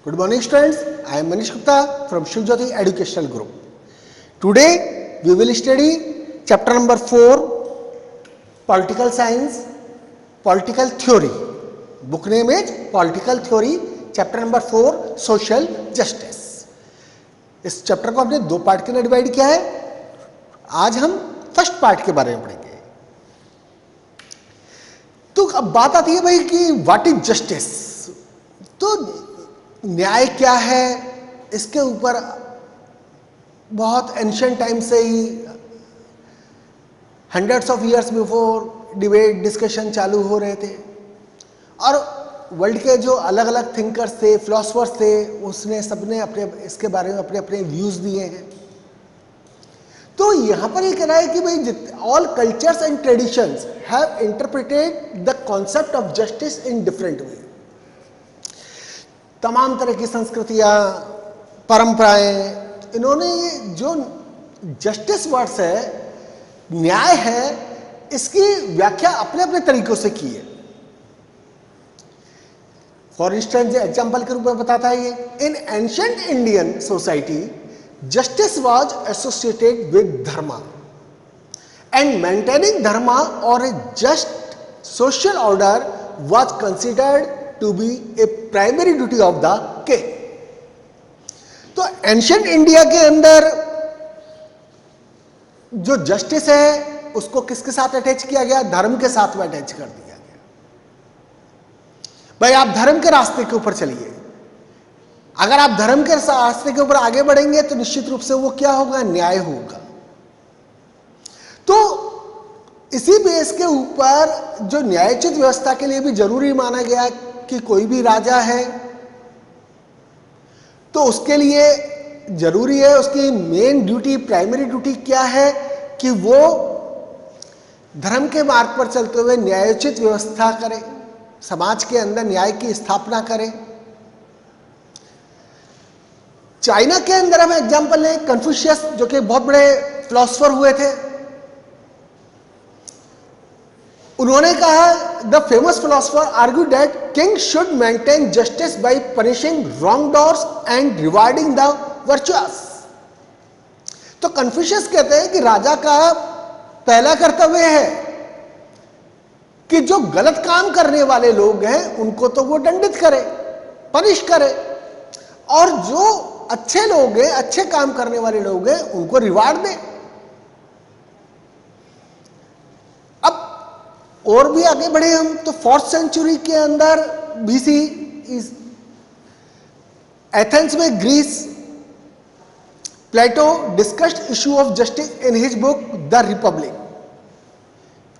Good morning students, I am Manish Gupta from Shiv Jyoti Educational Group. Today we will study chapter number 4, Political Science, Political Theory. Book name is Political Theory, chapter number 4, Social Justice. इस chapter को हमने दो part के अंदर divide किया है. आज हम फर्स्ट पार्ट के बारे में पढ़ेंगे. तो अब बात आती है भाई कि व्हाट इज जस्टिस. तो न्याय क्या है, इसके ऊपर बहुत एंशिएंट टाइम से ही hundreds of years before debate discussion चालू हो रहे थे और वर्ल्ड के जो अलग अलग थिंकर्स थे, फिलोसफर्स थे, उसने सबने अपने इसके बारे में अपने अपने व्यूज दिए हैं. तो यहां पर ये कहना है कि भाई all cultures and traditions have interpreted the concept of justice in different way. तमाम तरह की संस्कृतियां, परंपराएं, इन्होंने ये जो जस्टिस वर्ड्स है, न्याय है, इसकी व्याख्या अपने अपने तरीकों से की है. फॉर इंस्टेंस एग्जाम्पल के रूप में बताता है ये, इन ancient Indian society justice was associated with dharma and maintaining dharma or a just social order was considered to be a primary duty of the king. तो एंशिएंट इंडिया के अंदर जो जस्टिस है उसको किसके साथ अटैच किया गया? धर्म के साथ में अटैच कर दिया गया. भाई आप धर्म के रास्ते के ऊपर चलिए. अगर आप धर्म के रास्ते के ऊपर आगे बढ़ेंगे तो निश्चित रूप से वो क्या होगा? न्याय होगा. तो इसी बेस के ऊपर जो न्यायोचित व्यवस्था के लिए भी जरूरी माना गया कि कोई भी राजा है तो उसके लिए जरूरी है, उसकी मेन ड्यूटी, प्राइमरी ड्यूटी क्या है कि वो धर्म के मार्ग पर चलते हुए न्यायोचित व्यवस्था करे, समाज के अंदर न्याय की स्थापना करे. चाइना के अंदर हम एग्जाम्पल लें, कन्फ्यूशियस जो कि बहुत बड़े फिलोसफर हुए थे, उन्होंने कहा, the famous philosopher argue that king should maintain justice by punishing wrong doers and rewarding the virtuous. तो कन्फ्यूशियस कहते हैं कि राजा का पहला कर्तव्य है कि जो गलत काम करने वाले लोग हैं उनको तो वो दंडित करे, पनिश करे, और जो अच्छे लोग हैं, अच्छे काम करने वाले लोग हैं, उनको रिवार्ड दे. अब और भी आगे बढ़े हम तो 4th सेंचुरी के अंदर बीसी एथेंस में, Greece, Plato discussed issue of justice in his book the Republic.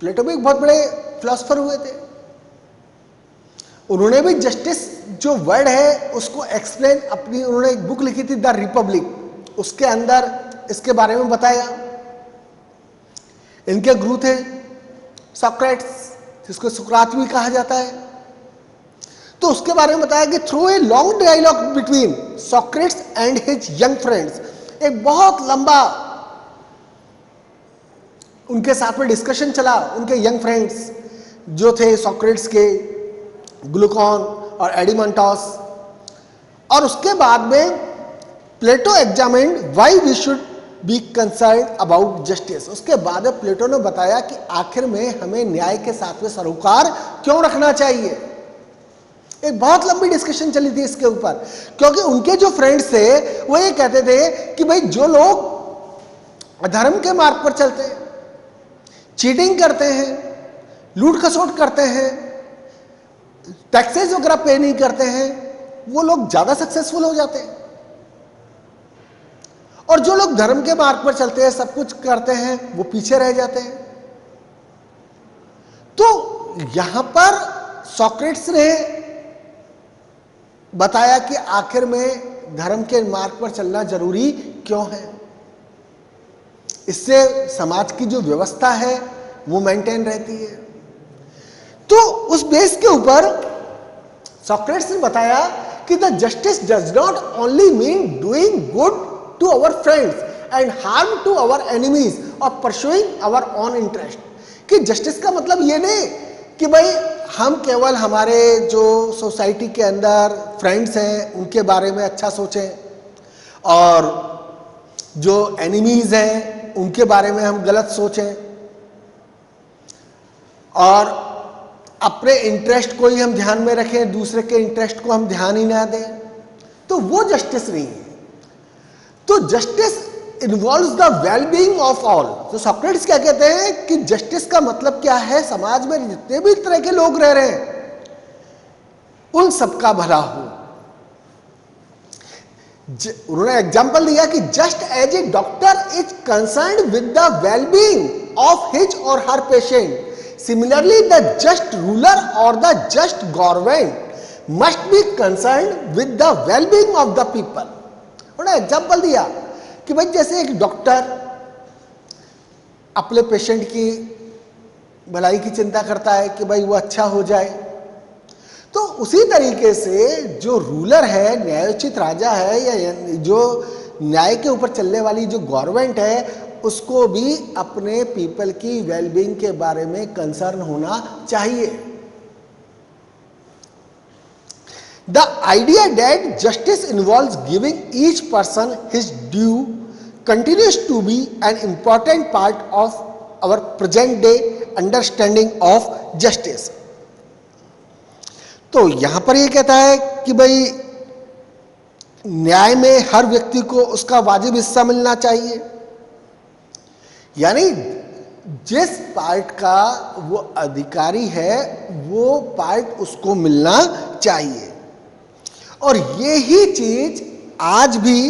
Plato भी एक बहुत बड़े फिलोसफर हुए थे. उन्होंने भी जस्टिस जो वर्ड है उसको एक्सप्लेन, अपनी उन्होंने एक बुक लिखी थी द रिपब्लिक, उसके अंदर इसके बारे में बताया. इनके गुरु थे सॉक्रेट्स, जिसको सुकरात भी कहा जाता है. तो उसके बारे में बताया कि through a long dialogue between Socrates and his young friends, एक बहुत लंबा उनके साथ में डिस्कशन चला. उनके यंग फ्रेंड्स जो थे सॉक्रेट्स के, ग्लूकॉन और एडिमंटोस, और उसके बाद में Plato examined why we should be concerned about justice. उसके बाद प्लेटो ने बताया कि आखिर में हमें न्याय के साथ में सरोकार क्यों रखना चाहिए. एक बहुत लंबी डिस्कशन चली थी इसके ऊपर, क्योंकि उनके जो फ्रेंड्स थे वो ये कहते थे कि भाई जो लोग धर्म के मार्ग पर चलते हैं, चीटिंग करते हैं, लूट खसोट करते हैं, टैक्सेस वगैरह पे नहीं करते हैं, वो लोग ज्यादा सक्सेसफुल हो जाते हैं, और जो लोग धर्म के मार्ग पर चलते हैं, सब कुछ करते हैं, वो पीछे रह जाते हैं. तो यहां पर सॉक्रेट्स ने बताया कि आखिर में धर्म के मार्ग पर चलना जरूरी क्यों है. इससे समाज की जो व्यवस्था है वो मेंटेन रहती है. तो उस बेस के ऊपर सॉक्रेट्स ने बताया कि the justice does not only mean doing good to our friends and harm to our enemies और परसुइंग आवर ओन इंटरेस्ट. कि जस्टिस का मतलब ये नहीं कि भाई हम केवल हमारे जो सोसाइटी के अंदर फ्रेंड्स हैं उनके बारे में अच्छा सोचें और जो एनिमीज हैं उनके बारे में हम गलत सोचें और अपने इंटरेस्ट को ही हम ध्यान में रखें, दूसरे के इंटरेस्ट को हम ध्यान ही ना दें, तो वो जस्टिस नहीं है। तो justice involves the wellbeing of all. तो सॉक्रेटिस क्या कहते हैं कि जस्टिस का मतलब क्या है, समाज में जितने भी तरह के लोग रह रहे हैं उन सबका भला हो। उन्होंने एग्जाम्पल दिया कि just as a doctor is concerned with the wellbeing of his और her patient, similarly the just ruler और the just government must be concerned with the wellbeing of the people. उन्होंने एग्जाम्पल दिया कि भाई जैसे एक डॉक्टर अपने patient की भलाई की चिंता करता है कि भाई वो अच्छा हो जाए, तो उसी तरीके से जो रूलर है, न्यायोचित राजा है, या जो न्याय के ऊपर चलने वाली जो गवर्नमेंट है, उसको भी अपने पीपल की वेलबीइंग के बारे में कंसर्न होना चाहिए। The idea that justice involves giving each person his due continues to be an important part of our present day understanding of justice। तो यहां पर ये कहता है कि भाई न्याय में हर व्यक्ति को उसका वाजिब हिस्सा मिलना चाहिए, यानी जिस पार्ट का वो अधिकारी है वो पार्ट उसको मिलना चाहिए। और ये ही चीज आज भी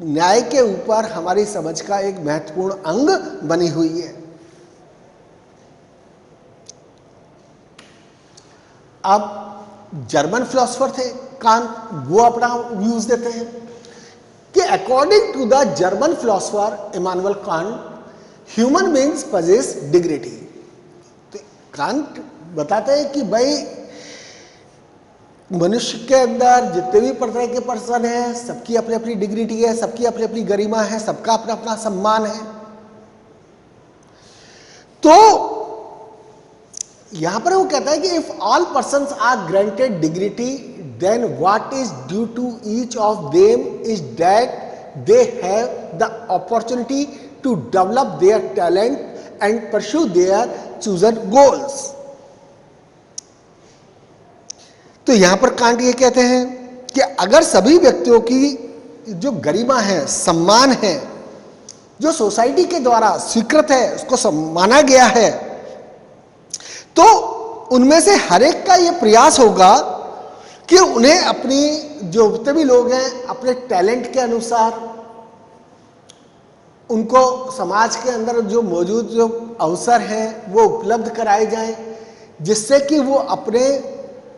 न्याय के ऊपर हमारी समझ का एक महत्वपूर्ण अंग बनी हुई है। अब जर्मन फिलोसोफर थे कांट, वो अपना व्यूज देते हैं कि according to the German philosopher Immanuel Kant, human beings possess dignity. तो कांट बताते हैं कि भाई मनुष्य के अंदर जितने भी प्रकार के पर्सन हैं सबकी अपनी अपनी डिग्निटी है, सबकी अपनी अपनी गरिमा है, सबका अपना अपना सम्मान है। तो यहां पर वो कहता है कि if all persons are granted dignity then what is due to each of them is that they have the opportunity to develop their talent and pursue their chosen goals. तो यहां पर कांट ये कहते हैं कि अगर सभी व्यक्तियों की जो गरिमा है, सम्मान है, जो सोसाइटी के द्वारा स्वीकृत है, उसको माना गया है, तो उनमें से हर एक का ये प्रयास होगा कि उन्हें अपनी जो जितने भी लोग हैं अपने टैलेंट के अनुसार उनको समाज के अंदर जो मौजूद जो अवसर हैं वो उपलब्ध कराए जाएं, जिससे कि वो अपने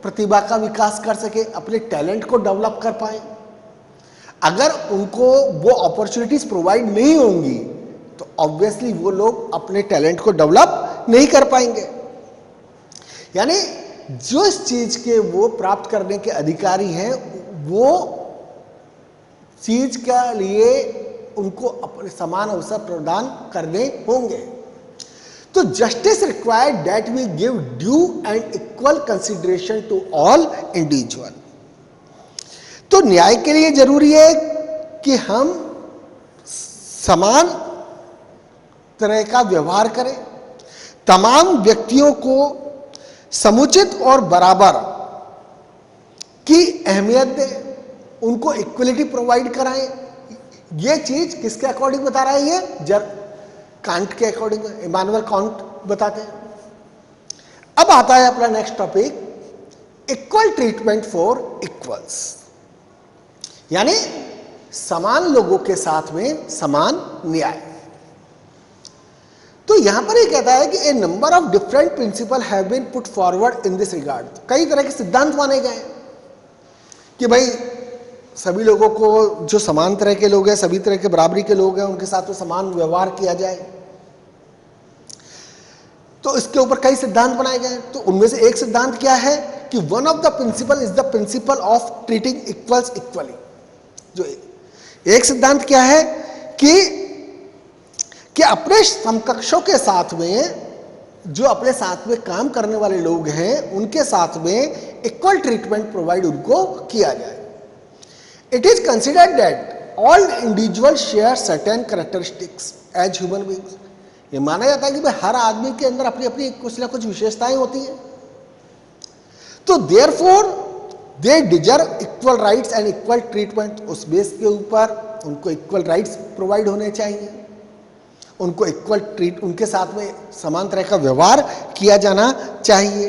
प्रतिभा का विकास कर सके, अपने टैलेंट को डेवलप कर पाए। अगर उनको वो अपॉर्चुनिटीज प्रोवाइड नहीं होंगी तो ऑब्वियसली वो लोग अपने टैलेंट को डेवलप नहीं कर पाएंगे। यानी जो इस चीज के वो प्राप्त करने के अधिकारी हैं वो चीज के लिए उनको अपने समान अवसर प्रदान करने होंगे। तो justice required that we give due and equal consideration to all individual. तो न्याय के लिए जरूरी है कि हम समान तरह का व्यवहार करें, तमाम व्यक्तियों को समुचित और बराबर की अहमियत दें, उनको इक्वलिटी प्रोवाइड कराएं। ये चीज किसके अकॉर्डिंग बता रहा है? ये कांट के अकॉर्डिंग इमानुएल कांट बताते हैं। अब आता है अपना next topic, equal treatment for equals, यानी समान लोगों के साथ में समान न्याय। तो यहां पर ये कहता है कि a number of different principle have been put forward in this regard. कई तरह के सिद्धांत माने गए कि भाई सभी लोगों को, जो समान तरह के लोग हैं, सभी तरह के बराबरी के लोग हैं, उनके साथ में समान व्यवहार किया जाए। तो इसके ऊपर कई सिद्धांत बनाए गए। तो उनमें से एक सिद्धांत क्या है कि one of the principle is the principle of treating equals equally. जो एक सिद्धांत क्या है कि अपने समकक्षों के साथ में जो अपने साथ में काम करने वाले लोग हैं उनके साथ में इक्वल ट्रीटमेंट प्रोवाइड उनको किया जाए। It is considered that all individual share certain characteristics as human beings. ये माना जाता है कि भाई हर आदमी के अंदर अपनी अपनी कुछ ना कुछ विशेषताएं होती हैं, तो therefore they deserve equal rights and equal treatment. उस बेस के ऊपर उनको इक्वल राइट्स प्रोवाइड होने चाहिए, उनको इक्वल ट्रीट, उनके साथ में समान तरह का व्यवहार किया जाना चाहिए।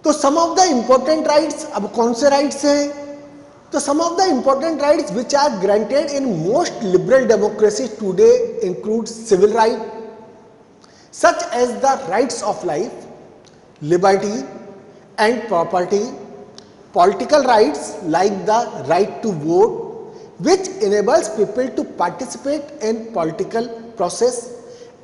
तो some of the important rights, अब कौन से राइट्स हैं? तो some of the important rights which are granted in most liberal democracy today include civil right such as the rights of life, liberty and property, political rights like the right to vote, which enables people to participate in political process,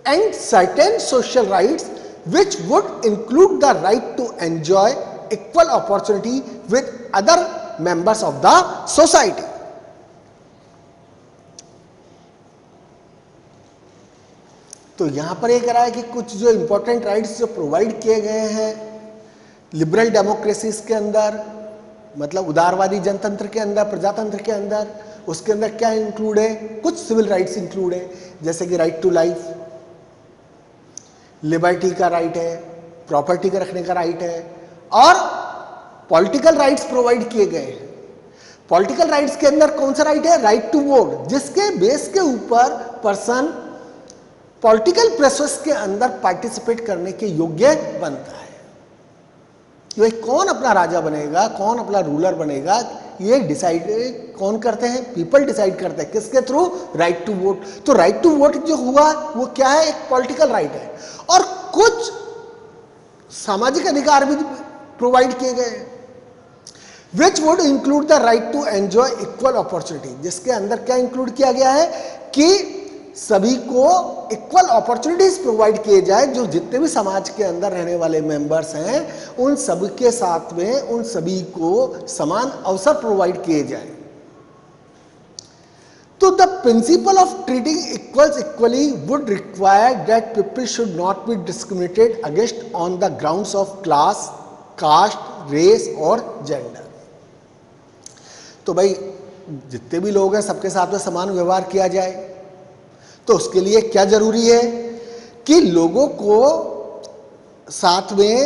and certain social rights which would include the right to enjoy equal opportunity with other members of the society. तो यहां पर यह कह रहा है कि कुछ जो इंपॉर्टेंट राइट्स जो प्रोवाइड किए गए हैं लिबरल डेमोक्रेसीज के अंदर, मतलब उदारवादी जनतंत्र के अंदर, प्रजातंत्र के अंदर, उसके अंदर क्या इंक्लूड है? कुछ सिविल राइट्स इंक्लूड है, जैसे कि राइट टू लाइफ, लिबर्टी का राइट है, प्रॉपर्टी का रखने का राइट है, और पॉलिटिकल राइट्स प्रोवाइड किए गए हैं। पॉलिटिकल राइट्स के अंदर कौन सा राइट है? राइट टू वोट, जिसके बेस के ऊपर पर्सन पॉलिटिकल प्रोसेस के अंदर पार्टिसिपेट करने के योग्य बनता है। ये कौन अपना राजा बनेगा, कौन अपना रूलर बनेगा, ये डिसाइड कौन करते हैं? पीपल डिसाइड करते हैं। किसके थ्रू? Right to vote. तो राइट टू वोट जो हुआ वो क्या है? एक पॉलिटिकल राइट है। और कुछ सामाजिक अधिकार भी प्रोवाइड किए गए हैं, which would include the right to enjoy equal opportunity, जिसके अंदर क्या इंक्लूड किया गया है कि सभी को इक्वल अपॉर्चुनिटीज प्रोवाइड किए जाए। जो जितने भी समाज के अंदर रहने वाले मेंबर्स हैं उन सभी के साथ में उन सभी को समान अवसर प्रोवाइड किए जाए। तो the principle of treating equals equally would require that people should not be discriminated against on the grounds of class, caste, race और जेंडर। तो भाई जितने भी लोग हैं सबके साथ में समान व्यवहार किया जाए। तो उसके लिए क्या जरूरी है कि लोगों को साथ में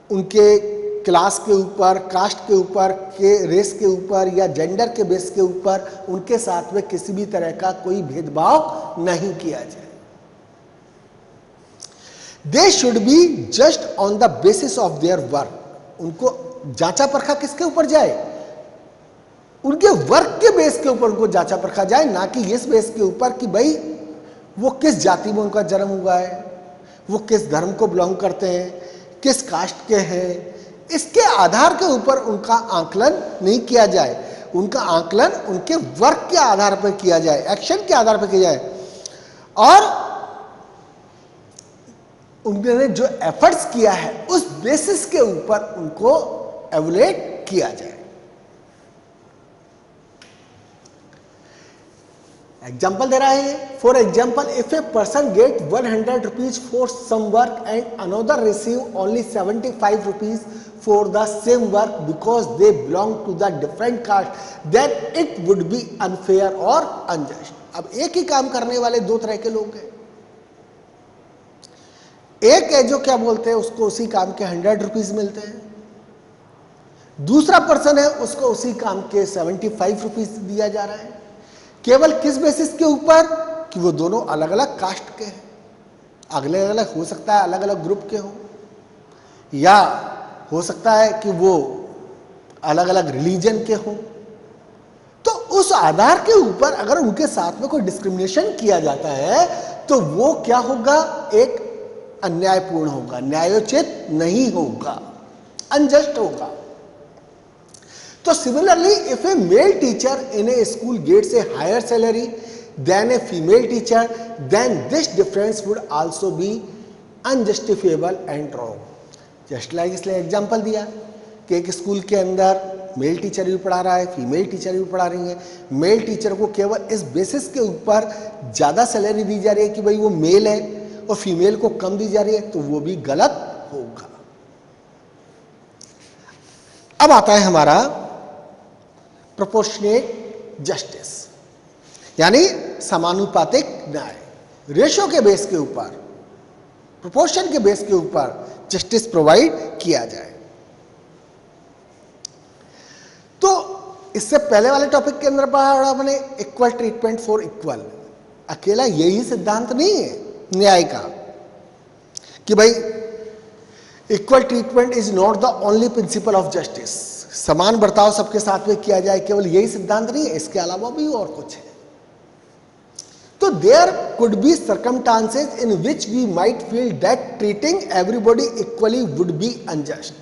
उनके क्लास के ऊपर, कास्ट के ऊपर, के रेस के ऊपर या जेंडर के बेस के ऊपर उनके साथ में किसी भी तरह का कोई भेदभाव नहीं किया जाए। They should be just on the basis of their work. उनको जांचा परखा किसके ऊपर जाए? उनके वर्क के बेस के ऊपर उनको जांचा परखा जाए, ना कि इस बेस के ऊपर कि भाई वो किस जाति में उनका जन्म हुआ है, वो किस धर्म को बिलोंग करते हैं, किस कास्ट के हैं। इसके आधार के ऊपर उनका आकलन नहीं किया जाए। उनका आकलन उनके वर्क के आधार पर किया जाए, एक्शन के आधार पर किया जाए, और उन्होंने जो एफर्ट्स किया है उस बेसिस के ऊपर उनको एवुलेट किया जाए। एग्जाम्पल दे रहा है। For example, if a person get 100 rupees for some work and another receive only 75 rupees for the same work because they belong to the different caste, then it would be unfair और unjust. अब एक ही काम करने वाले दो तरह के लोग हैं। एक है जो क्या बोलते हैं उसको उसी काम के 100 रुपीज मिलते हैं, दूसरा पर्सन है उसको उसी काम के 75 रुपीज दिया जा रहा है। केवल किस बेसिस के ऊपर? कि वो दोनों अलग अलग कास्ट के हैं, अलग अलग हो सकता है अलग अलग ग्रुप के हो, या हो सकता है कि वो अलग अलग रिलीजन के हो। तो उस आधार के ऊपर अगर उनके साथ में कोई डिस्क्रिमिनेशन किया जाता है तो वो क्या होगा? एक अन्यायपूर्ण होगा, न्यायोचित नहीं होगा, अनजस्ट होगा। तो similarly, if a male teacher in a school gets a higher salary than a female teacher, then this difference would also be unjustifiable and wrong. Just like इसलिए एग्जांपल दिया कि एक स्कूल के अंदर मेल टीचर भी पढ़ा रहा है, फीमेल टीचर भी पढ़ा रही हैं, मेल टीचर को केवल इस बेसिस के ऊपर ज़्यादा सैलरी दी जा रही है कि भाई वो मेल है और फीमेल को कम दी जा रही है, तो वो भी गलत होगा। अब आता है हमारा प्रोपोर्शनेट जस्टिस, यानी समानुपातिक न्याय। रेशो के बेस के ऊपर, प्रोपोर्शन के बेस के ऊपर जस्टिस प्रोवाइड किया जाए। तो इससे पहले वाले टॉपिक के अंदर पढ़ा मैंने इक्वल ट्रीटमेंट फॉर इक्वल। अकेला यही सिद्धांत नहीं है न्याय का कि भाई equal treatment is not the only principal of justice. समान बर्ताव सबके साथ में किया जाए, केवल यही सिद्धांत नहीं है, इसके अलावा भी और कुछ है। तो there could be circumstances in which we might feel that treating everybody equally would be unjust.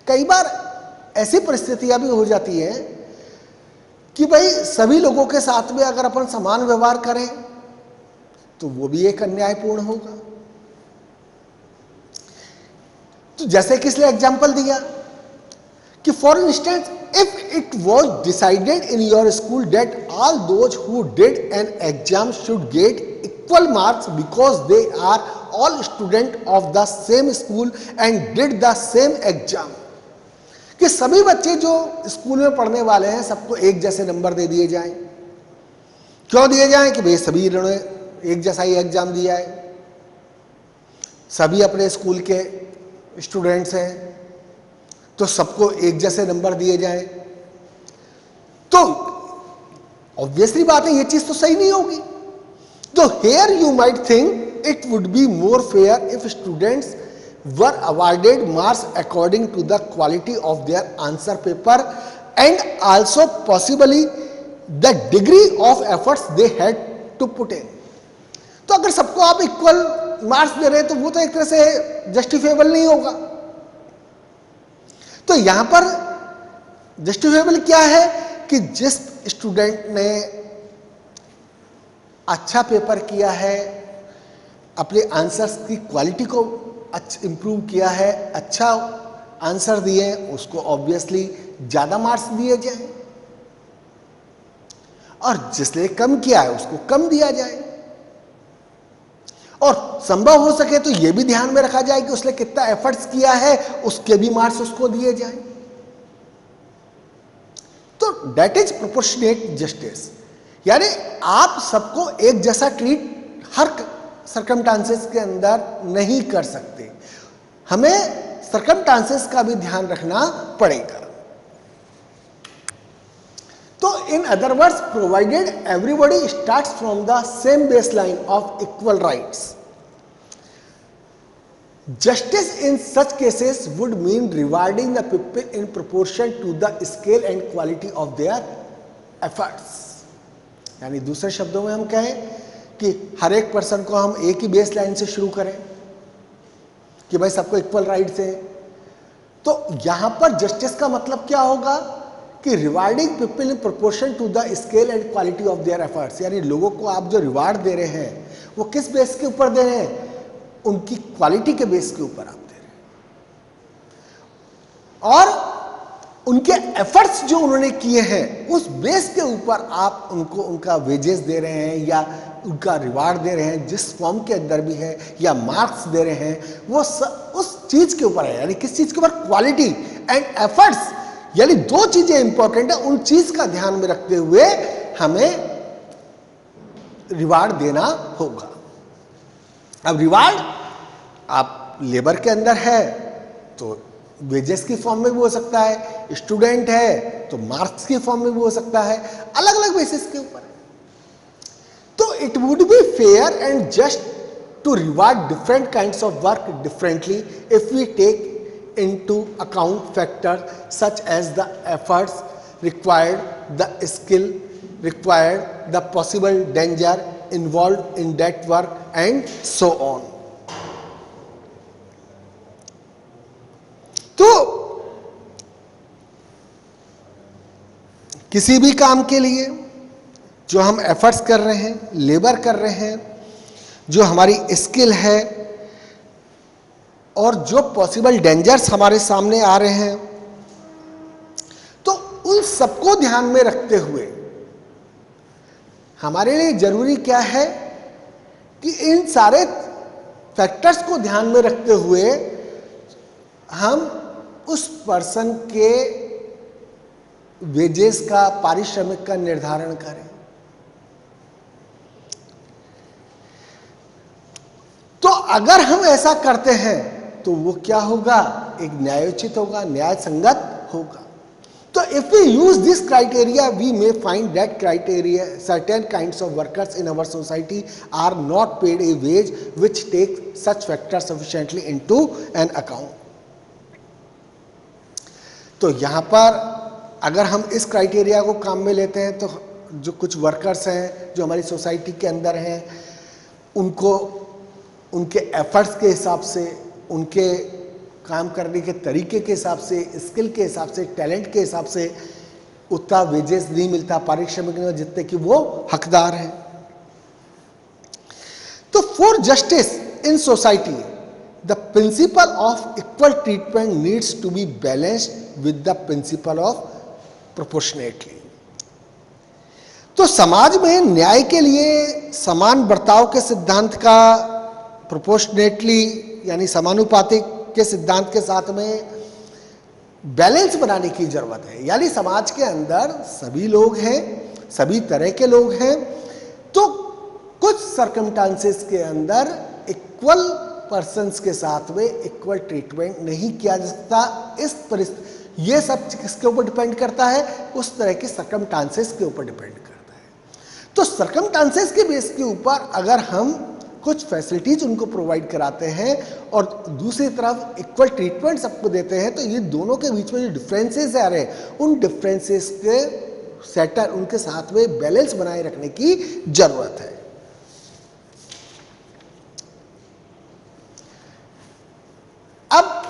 कई बार ऐसी परिस्थितियां भी हो जाती है कि भाई सभी लोगों के साथ में अगर अपन समान व्यवहार करें तो वो भी एक अन्यायपूर्ण होगा। तो जैसे कि इसलिए एग्जाम्पल दिया कि for instance if it was decided in your school that all those who did an exam should get equal marks because they are all student of the same school and did the same exam, कि सभी बच्चे जो school में पढ़ने वाले हैं सबको एक जैसे नंबर दे दिए जाएं। क्यों दिए जाएं? कि भाई सभी इन्होंने एक जैसा ही एग्जाम दिया है, सभी अपने स्कूल के स्टूडेंट्स हैं, तो सबको एक जैसे नंबर दिए जाएं। तो ऑब्वियसली बात है ये चीज तो सही नहीं होगी। तो here you might think it would be more fair if students were awarded marks according to the quality of their answer paper and also possibly the degree of efforts they had to put in। तो अगर सबको आप equal marks दे रहे हैं तो वो तो एक तरह से जस्टिफिएबल नहीं होगा। तो यहां पर जस्टिफिएबल क्या है कि जिस स्टूडेंट ने अच्छा पेपर किया है, अपने आंसर्स की क्वालिटी को इंप्रूव किया है, अच्छा आंसर दिए, उसको ऑब्वियसली ज्यादा मार्क्स दिए जाए, और जिसने कम किया है उसको कम दिया जाए। और संभव हो सके तो यह भी ध्यान में रखा जाए कि उसने कितना एफर्ट्स किया है, उसके भी मार्क्स उसको दिए जाए। तो दैट इज प्रोपोर्शनेट जस्टिस, यानी आप सबको एक जैसा ट्रीट हर सर्कमस्टांसेस के अंदर नहीं कर सकते, हमें सर्कमस्टांसेस का भी ध्यान रखना पड़ेगा। तो in other words provided everybody starts from the same baseline of equal rights, justice in such cases would mean rewarding the people in proportion to the scale and quality of their efforts. यानी दूसरे शब्दों में हम कहें कि हर एक person को हम एक ही बेस लाइन से शुरू करें कि भाई सबको इक्वल राइट्स है। तो यहां पर जस्टिस का मतलब क्या होगा कि rewarding people in proportion to the scale and quality of their efforts, यानी लोगों को आप जो रिवार्ड दे रहे हैं वो किस बेस के ऊपर दे रहे हैं? उनकी क्वालिटी के बेस के ऊपर आप दे रहे हैं, और उनके एफर्ट्स जो उन्होंने किए हैं उस बेस के ऊपर आप उनको उनका वेजेस दे रहे हैं या उनका रिवार्ड दे रहे हैं, जिस फॉर्म के अंदर भी है, या मार्क्स दे रहे हैं, वो उस चीज के ऊपर है। यानी किस चीज के ऊपर? क्वालिटी एंड एफर्ट्स, यानी दो चीजें इंपॉर्टेंट है, उन चीज का ध्यान में रखते हुए हमें रिवार्ड देना होगा। अब रिवार्ड आप लेबर के अंदर है तो वेजेस की फॉर्म में भी हो सकता है, स्टूडेंट है तो मार्क्स की फॉर्म में भी हो सकता है, अलग अलग बेसिस के ऊपर है। तो it would be fair and just to reward different kinds of work differently if we take into account factors such as the efforts required, the skill required, the possible danger involved in that work and so on। तो किसी भी काम के लिए जो हम efforts कर रहे हैं, लेबर कर रहे हैं, जो हमारी स्किल है और जो पॉसिबल डेंजर्स हमारे सामने आ रहे हैं, सबको ध्यान में रखते हुए हमारे लिए जरूरी क्या है कि इन सारे फैक्टर्स को ध्यान में रखते हुए हम उस पर्सन के वेजेस का, पारिश्रमिक का निर्धारण करें। तो अगर हम ऐसा करते हैं तो वो क्या होगा, एक न्यायोचित होगा, न्याय संगत होगा। तो if we use this criteria we may find that criteria certain kinds of workers in our society are not paid a wage which take such factors sufficiently into an account. तो यहां पर अगर हम इस क्राइटेरिया को काम में लेते हैं तो जो कुछ वर्कर्स हैं जो हमारी सोसाइटी के अंदर हैं, उनको उनके एफर्ट्स के हिसाब से, उनके काम करने के तरीके के हिसाब से, स्किल के हिसाब से, टैलेंट के हिसाब से उतना वेजेस नहीं मिलता, पारिश्रमिक नहीं जितने कि वो हकदार हैं। तो for justice in society the principle of equal treatment needs to be balanced with the principle of proportionately. तो समाज में न्याय के लिए समान बर्ताव के सिद्धांत का प्रोपोर्शनेटली यानी समानुपातिक के सिद्धांत के साथ में बैलेंस बनाने की जरूरत है। यानी समाज के अंदर सभी लोग हैं, सभी तरह के लोग हैं, तो कुछ सर्कमस्टांसेस के अंदर इक्वल पर्सन्स के साथ में इक्वल ट्रीटमेंट नहीं किया जा सकता। इस परिस्थिति ये सब किसके ऊपर डिपेंड करता है, उस तरह के सर्कमस्टांसेस के ऊपर डिपेंड करता है। तो सर्कमस्टांसेस के बेस के ऊपर अगर हम कुछ फैसिलिटीज उनको प्रोवाइड कराते हैं और दूसरी तरफ इक्वल ट्रीटमेंट सबको देते हैं, तो ये दोनों के बीच में जो डिफरेंसेस आ रहे हैं उन डिफरेंसेस के सेटल, उनके साथ में बैलेंस बनाए रखने की जरूरत है। अब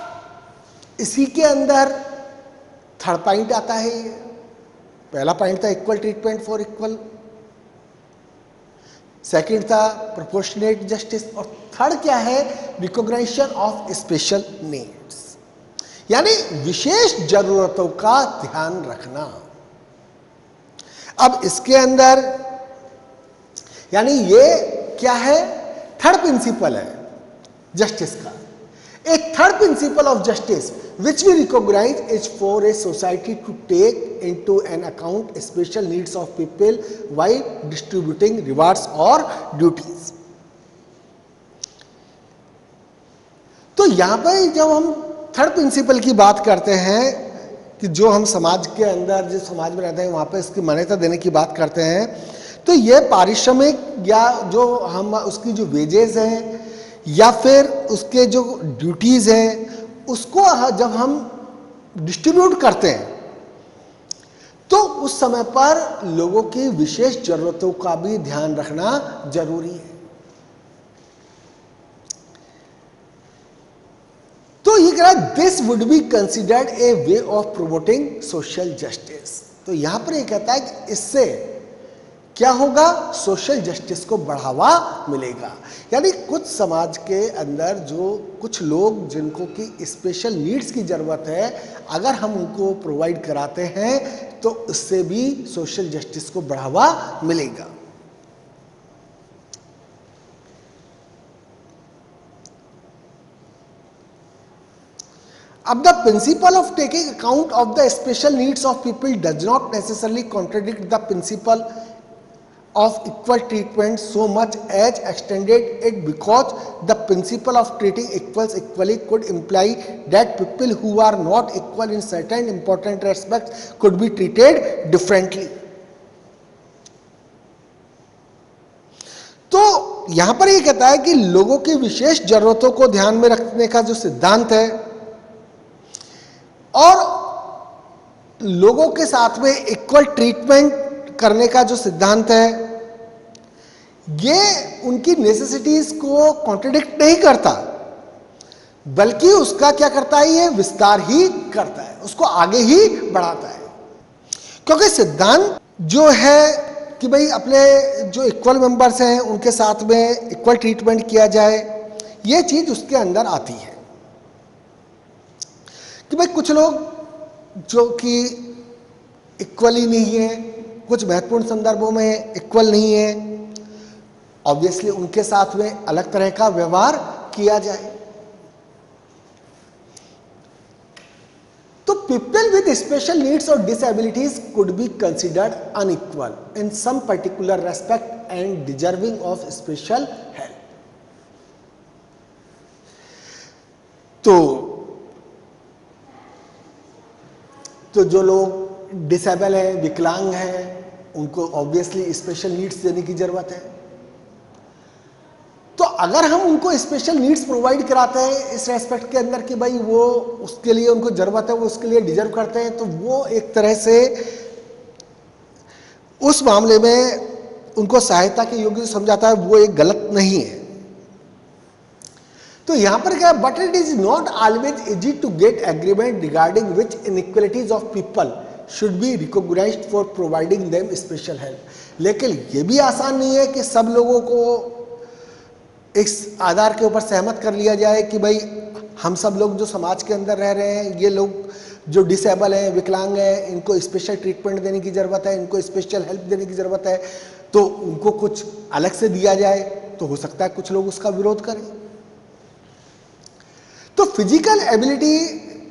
इसी के अंदर थर्ड पॉइंट आता है। ये पहला पॉइंट था equal treatment for equal, second था प्रोपोर्शनेट जस्टिस, और थर्ड क्या है, रिकॉग्निशन ऑफ स्पेशल नीड्स, यानी विशेष जरूरतों का ध्यान रखना। अब इसके अंदर यानी ये क्या है, थर्ड प्रिंसिपल है जस्टिस का। A third principle of justice which we recognize is for a society to take into an account special needs of people while distributing rewards or duties. तो यहां पर जब हम थर्ड प्रिंसिपल की बात करते हैं कि जो हम समाज के अंदर, जिस समाज में रहते हैं वहां पर इसकी मान्यता देने की बात करते हैं, तो ये पारिश्रमिक या जो हम उसकी जो वेजेस हैं या फिर उसके जो ड्यूटीज हैं उसको जब हम डिस्ट्रीब्यूट करते हैं तो उस समय पर लोगों की विशेष जरूरतों का भी ध्यान रखना जरूरी है। तो ये कह रहा है this would be considered a way of promoting social justice. तो यहां पर ये कहता है कि इससे क्या होगा, सोशल जस्टिस को बढ़ावा मिलेगा। यानी कुछ समाज के अंदर जो कुछ लोग जिनको की स्पेशल नीड्स की जरूरत है, अगर हम उनको प्रोवाइड कराते हैं तो इससे भी सोशल जस्टिस को बढ़ावा मिलेगा। अब the principle of taking account of the special needs of people does not necessarily contradict the principle of equal treatment so much as extended it, because the principle of treating equals equally could imply that people who are not equal in certain important respects could be treated differently. तो यहां पर ये कहता है कि लोगों की विशेष जरूरतों को ध्यान में रखने का जो सिद्धांत है और लोगों के साथ में इक्वल ट्रीटमेंट करने का जो सिद्धांत है, ये उनकी नेसेसिटीज को कॉन्ट्रडिक्ट नहीं करता, बल्कि उसका क्या करता है, ये विस्तार ही करता है, उसको आगे ही बढ़ाता है। क्योंकि सिद्धांत जो है कि भाई अपने जो इक्वल मेंबर्स हैं उनके साथ में इक्वल ट्रीटमेंट किया जाए, ये चीज उसके अंदर आती है कि भाई कुछ लोग जो कि इक्वली नहीं है, कुछ महत्वपूर्ण संदर्भों में इक्वल नहीं है, ऑब्वियसली उनके साथ में अलग तरह का व्यवहार किया जाए। तो पीपल विद स्पेशल नीड्स और disabilities could be considered unequal in some particular respect and deserving of special help. तो जो लोग डिसेबल हैं, विकलांग हैं, उनको ऑब्वियसली स्पेशल नीड्स देने की जरूरत है। तो अगर हम उनको स्पेशल नीड्स प्रोवाइड कराते हैं इस रेस्पेक्ट के अंदर कि भाई वो उसके लिए उनको जरूरत है, वो उसके लिए डिजर्व करते हैं, तो वो एक तरह से उस मामले में उनको सहायता के योग्य समझाता है, वो एक गलत नहीं है। तो यहां पर क्या है, but it is not always easy to get agreement regarding which inequalities of people should be recognised for providing them special help. लेकिन यह भी आसान नहीं है कि सब लोगों को इस आधार के ऊपर सहमत कर लिया जाए कि भाई हम सब लोग जो समाज के अंदर रह रहे हैं, ये लोग जो डिसेबल हैं, विकलांग हैं, इनको स्पेशल ट्रीटमेंट देने की ज़रूरत है, इनको स्पेशल हेल्प देने की ज़रूरत है, तो उनको कुछ अलग से दिया जाए। तो हो सकता है कुछ लोग उसका विरोध करें। तो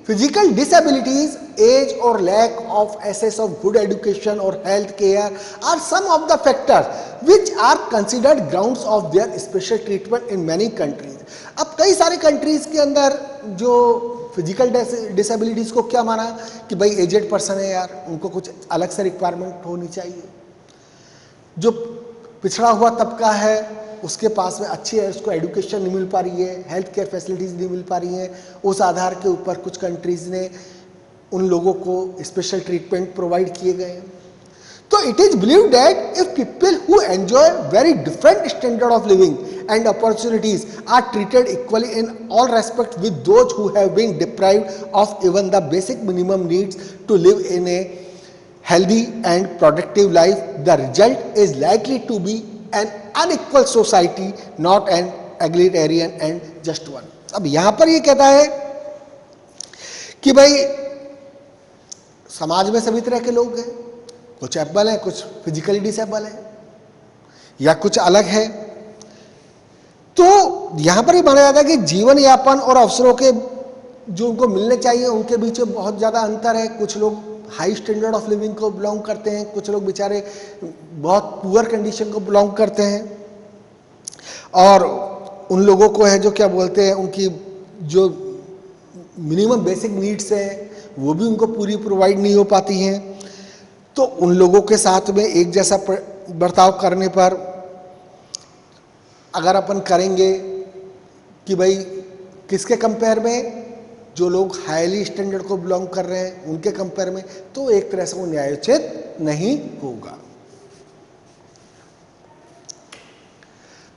फिजिकल डिसेबिलिटीज, एज और lack of access of good education और health care are some of the factors which are considered grounds of their special treatment in many countries. अब कई सारे कंट्रीज के अंदर जो फिजिकल डिसेबिलिटीज को क्या माना कि भाई एजेड पर्सन है यार, उनको कुछ अलग से रिक्वायरमेंट होनी चाहिए। जो पिछड़ा हुआ तबका है उसके पास में अच्छी है, उसको एजुकेशन नहीं मिल पा रही है, हेल्थ केयर फैसिलिटीज नहीं मिल पा रही हैं, उस आधार के ऊपर कुछ कंट्रीज ने उन लोगों को स्पेशल ट्रीटमेंट प्रोवाइड किए गए हैं। तो it is believe that if people who enjoy very different standard of living and opportunities are treated equally in all respect with those who have been deprived of even the basic minimum needs to live in a healthy and productive life, the result is likely to be an unequal society, not an egalitarian and just one. अब यहां पर ये कहता है कि भाई समाज में सभी तरह के लोग हैं, कुछ एबल हैं, कुछ फिजिकली डिसेबल हैं, या कुछ अलग है। तो यहां पर ये माना जाता है कि जीवन यापन और अवसरों के जो उनको मिलने चाहिए उनके बीच में बहुत ज्यादा अंतर है। कुछ लोग हाई स्टैंडर्ड ऑफ लिविंग को बिलोंग करते हैं, कुछ लोग बेचारे बहुत पुअर कंडीशन को बिलोंग करते हैं, और उन लोगों को है जो क्या बोलते हैं, उनकी जो मिनिमम बेसिक नीड्स हैं वो भी उनको पूरी प्रोवाइड नहीं हो पाती हैं। तो उन लोगों के साथ में एक जैसा बर्ताव करने पर अगर अपन करेंगे कि भाई किसके कंपेयर में, जो लोग हाईली स्टैंडर्ड को बिलोंग कर रहे हैं उनके कंपेयर में, तो एक तरह से वो न्यायोचित नहीं होगा।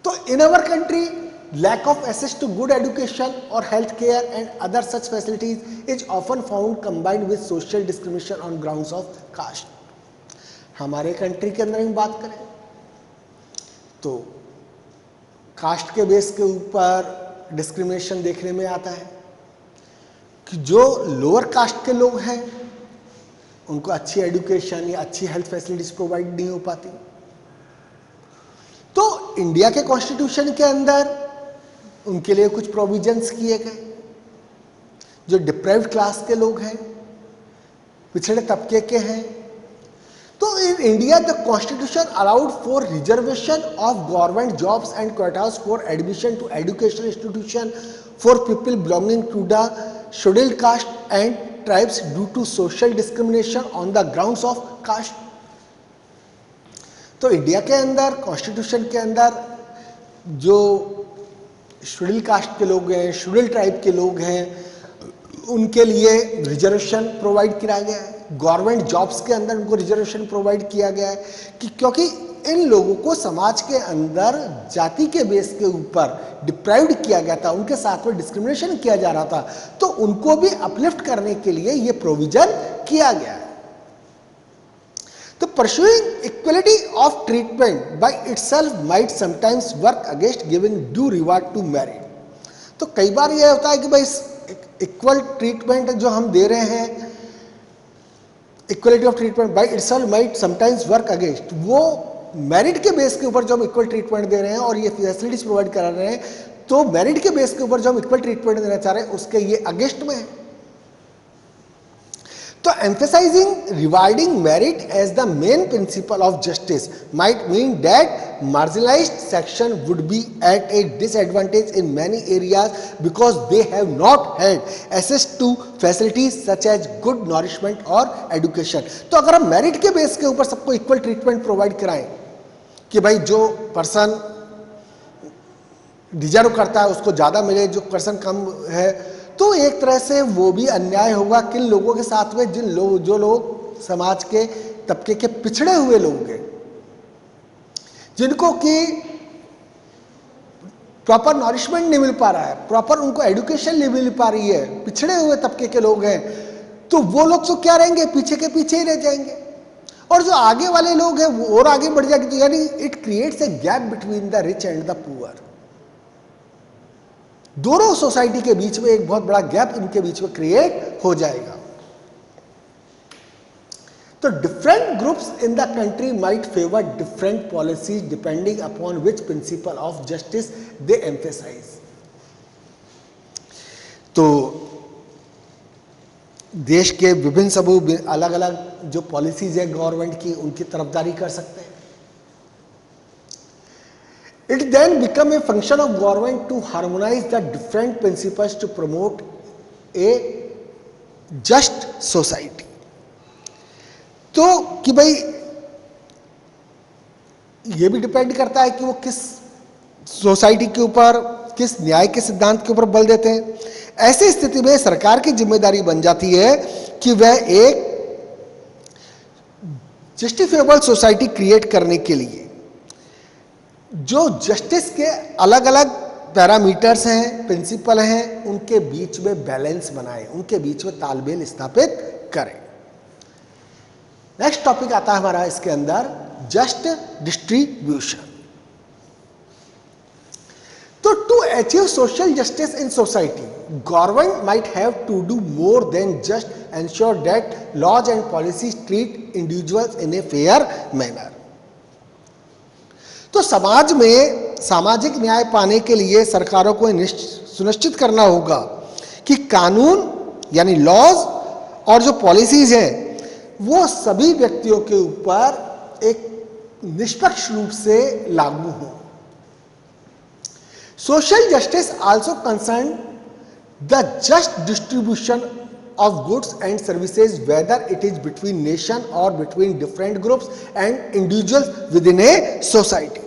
तो in our country lack of access to good education और health care and other such facilities is often found combined with social discrimination on grounds of caste. हमारे कंट्री के अंदर हम बात करें तो कास्ट के बेस के ऊपर डिस्क्रिमिनेशन देखने में आता है कि जो लोअर कास्ट के लोग हैं उनको अच्छी एजुकेशन या अच्छी हेल्थ फैसिलिटीज प्रोवाइड नहीं हो पाती। तो इंडिया के कॉन्स्टिट्यूशन के अंदर उनके लिए कुछ प्रोविजंस किए गए। जो डिप्राइव्ड क्लास के लोग हैं, पिछड़े तबके के हैं, तो in India the constitution allowed for reservation of government jobs and quarters for admission to educational institution for people belonging to the scheduled caste and tribes due to social discrimination on the grounds of caste. तो India के अंदर constitution के अंदर जो schedule caste के लोग हैं, schedule tribe के लोग हैं, उनके लिए रिजर्वेशन प्रोवाइड किया गया है। गवर्नमेंट जॉब्स के अंदर उनको रिजर्वेशन प्रोवाइड किया गया है कि क्योंकि इन लोगों को समाज के अंदर जाति के बेस के ऊपर डिप्राइव्ड किया गया था, उनके साथ में डिस्क्रिमिनेशन किया जा रहा था, तो उनको भी अपलिफ्ट करने के लिए ये प्रोविजन किया गया है। तो pursuing equality of treatment by itself might sometimes work against giving due reward to merit. तो कई बार यह होता है कि भाई इक्वल ट्रीटमेंट जो हम दे रहे हैं, equality of treatment by itself might sometimes work against, वो मेरिट के बेस के ऊपर जो हम इक्वल ट्रीटमेंट दे रहे हैं और ये फैसिलिटीज प्रोवाइड करा रहे हैं, तो मेरिट के बेस के ऊपर जो हम इक्वल ट्रीटमेंट देना चाह रहे हैं उसके ये अगेंस्ट में है। तो emphasizing rewarding merit as the main principle of justice might mean that marginalized section would be at a disadvantage in many areas because they have not had access to facilities such as good nourishment or education। तो अगर हम merit के base के ऊपर सबको equal treatment provide कराएं कि भाई जो पर्सन डिजर्व करता है उसको ज़्यादा मिले, जो पर्सन कम है, तो एक तरह से वो भी अन्याय होगा किन लोगों के साथ में, जो लोग समाज के तबके के पिछड़े हुए लोग हैं, जिनको कि प्रॉपर नॉरिशमेंट नहीं मिल पा रहा है, प्रॉपर उनको एजुकेशन नहीं मिल पा रही है, पिछड़े हुए तबके के लोग हैं, तो वो लोग तो क्या रहेंगे, पीछे के पीछे ही रह जाएंगे। और जो आगे वाले लोग हैं वो और आगे बढ़ जाएंगे। तो यानी it creates a gap between the rich and the poor. दोनों सोसाइटी के बीच में एक बहुत बड़ा गैप इनके बीच में क्रिएट हो जाएगा। तो different groups in the country might favour different policies depending upon which principle of justice they emphasise. तो देश के विभिन्न समूह अलग अलग जो पॉलिसीज है गवर्नमेंट की, उनकी तरफदारी कर सकते हैं। It then become a function of government to harmonize the different principles to promote a just society। तो कि भाई ये भी डिपेंड करता है कि वो किस सोसाइटी के ऊपर, किस न्याय के सिद्धांत के ऊपर बल देते हैं। ऐसी स्थिति में सरकार की जिम्मेदारी बन जाती है कि वह एक जस्टिफिएबल सोसाइटी क्रिएट करने के लिए जो जस्टिस के अलग अलग पैरामीटर्स हैं, प्रिंसिपल हैं, उनके बीच में बैलेंस बनाए, उनके बीच में तालमेल स्थापित करें। नेक्स्ट टॉपिक आता है हमारा इसके अंदर जस्ट डिस्ट्रीब्यूशन। तो to achieve social justice in society government might have to do more than just ensure that laws and policies treat individuals in a fair manner. तो समाज में सामाजिक न्याय पाने के लिए सरकारों को सुनिश्चित करना होगा कि कानून यानी लॉज और जो पॉलिसीज हैं वो सभी व्यक्तियों के ऊपर एक निष्पक्ष रूप से लागू हो। Social justice also concern the just distribution of goods and services whether it is between nation or between different groups and individuals within a society।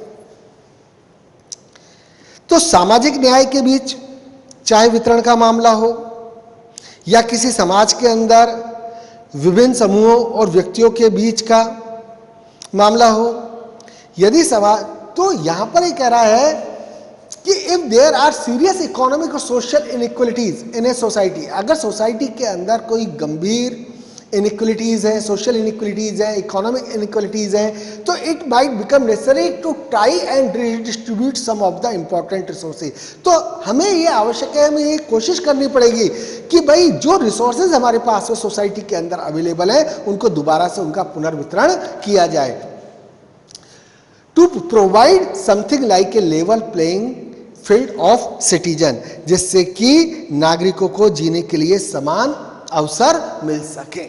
तो सामाजिक न्याय के बीच चाहे वितरण का मामला हो या किसी समाज के अंदर विभिन्न समूहों और व्यक्तियों के बीच का मामला हो, यदि समाज, तो यहां पर ये कह रहा है कि if there are serious economic और social inequalities in a society, अगर सोसाइटी के अंदर कोई गंभीर इनइक्वलिटीज है, सोशल इनइक्वलिटीज है, इकोनॉमिक इनइक्वलिटीज है, तो it might become necessary to try and distribute some of the important resources. तो हमें ये आवश्यक है, हमें ये कोशिश करनी पड़ेगी कि भाई जो रिसोर्सेज हमारे पास में सोसाइटी के अंदर अवेलेबल है उनको दोबारा से उनका पुनर्वितरण किया जाए। To provide something like a level playing field of citizen, जिससे कि नागरिकों को जीने के लिए समान अवसर मिल सके।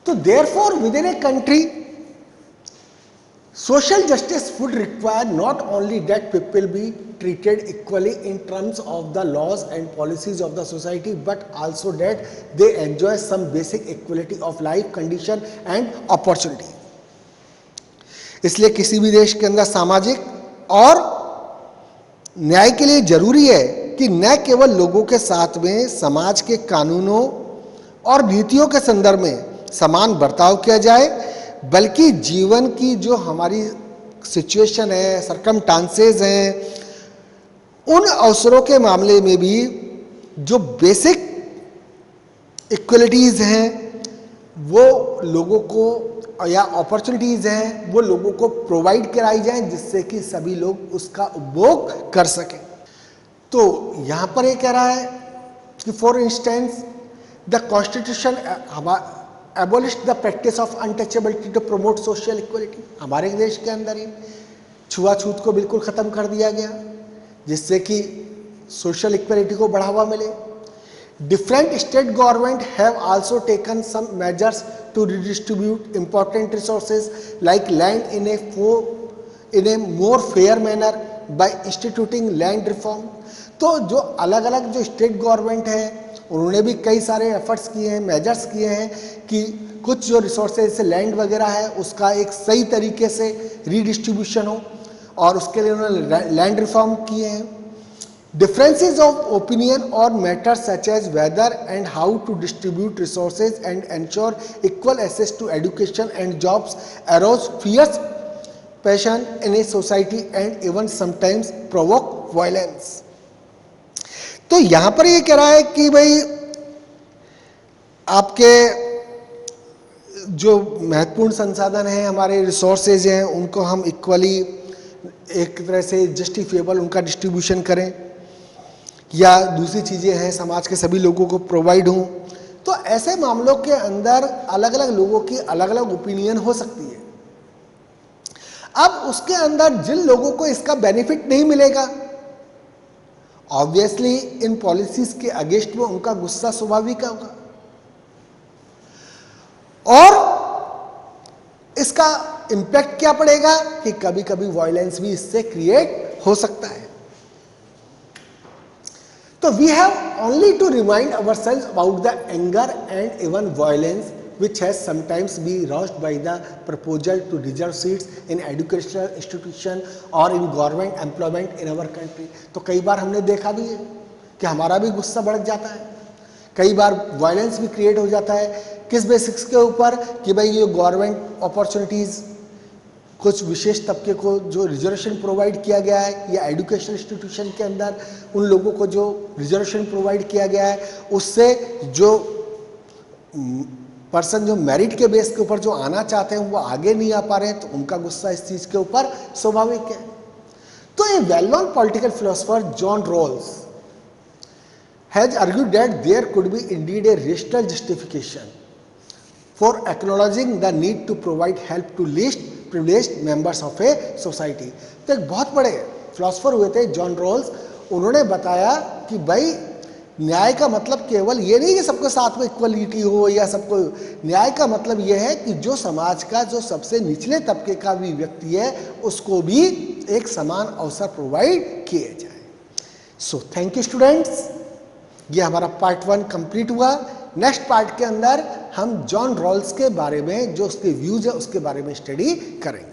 तो therefore with in a country social justice would require not only that people be treated equally in terms of the laws and policies of the society but also that they enjoy some basic equality of life condition and opportunity। इसलिए किसी भी देश के अंदर सामाजिक और न्याय के लिए जरूरी है कि न केवल लोगों के साथ में समाज के कानूनों और नीतियों के संदर्भ में समान बर्ताव किया जाए, बल्कि जीवन की जो हमारी सिचुएशन है, सरकमस्टांसेस हैं, उन अवसरों के मामले में भी जो बेसिक इक्वलिटीज हैं वो लोगों को या अपॉर्चुनिटीज हैं वो लोगों को प्रोवाइड कराई जाएं, जिससे कि सभी लोग उसका उपभोग कर सकें। तो यहां पर ये कह रहा है कि for instance the constitution abolish the practice of untouchability to promote social equality. हमारे देश के अंदर ही छुआछूत को बिल्कुल ख़त्म कर दिया गया, जिससे कि सोशल इक्वलिटी को बढ़ावा मिले। Different state government have also taken some measures to redistribute important resources like land in a more fair manner by instituting land reform। तो जो अलग अलग जो स्टेट गवर्नमेंट है उन्होंने भी कई सारे एफर्ट्स किए हैं, मेजर्स किए हैं कि कुछ जो रिसोर्सेज जैसे लैंड वगैरह है उसका एक सही तरीके से रीडिस्ट्रीब्यूशन हो, और उसके लिए उन्होंने लैंड रिफॉर्म किए हैं। Differences of opinion on matters such as whether and how to distribute resources and ensure equal access to education and jobs arouse fierce passion in a society and even sometimes provoke violence। तो यहाँ पर ये कह रहा है कि भाई आपके जो महत्वपूर्ण संसाधन हैं, हमारे रिसोर्सेज हैं, उनको हम इक्वली एक तरह से जस्टिफिएबल उनका डिस्ट्रीब्यूशन करें, या दूसरी चीज़ें हैं समाज के सभी लोगों को प्रोवाइड हों। तो ऐसे मामलों के अंदर अलग अलग लोगों की अलग अलग ओपिनियन हो सकती है। अब उसके अंदर जिन लोगों को इसका बेनिफिट नहीं मिलेगा, ऑब्वियसली इन पॉलिसीज के अगेंस्ट में उनका गुस्सा स्वाभाविक होगा, और इसका इंपैक्ट क्या पड़ेगा कि कभी कभी वायलेंस भी इससे क्रिएट हो सकता है। So we have only to remind ourselves about the anger and even violence which has sometimes been roused by the proposal to reserve seats in educational institution or in government employment in our country। तो कई बार हमने देखा भी है कि हमारा भी गुस्सा भड़क जाता है, कई बार वायलेंस भी क्रिएट हो जाता है। किस बेसिक्स के ऊपर कि भाई ये गवर्नमेंट अपॉर्चुनिटीज़ कुछ विशेष तबके को जो रिजर्वेशन प्रोवाइड किया गया है, या एजुकेशन इंस्टीट्यूशन के अंदर उन लोगों को जो रिजर्वेशन प्रोवाइड किया गया है, उससे जो पर्सन जो मेरिट के बेस के ऊपर जो आना चाहते हैं वो आगे नहीं आ पा रहे हैं, तो उनका गुस्सा इस चीज़ के ऊपर स्वाभाविक है। तो a well known political philosopher John Rawls has argued that there could be indeed a rational justification for acknowledging the need to provide help to least privileged members of a society. तो एक बहुत बड़े philosopher हुए थे John Rawls, उन्होंने बताया कि भाई न्याय का मतलब केवल ये नहीं कि सबके साथ में इक्वलिटी हो, या सबको, न्याय का मतलब ये है कि जो समाज का जो सबसे निचले तबके का भी व्यक्ति है उसको भी एक समान अवसर प्रोवाइड किए जाए। सो थैंक यू स्टूडेंट्स, ये हमारा पार्ट 1 कंप्लीट हुआ। नेक्स्ट पार्ट के अंदर हम जॉन रॉल्स के बारे में जो उसके व्यूज है उसके बारे में स्टडी करेंगे।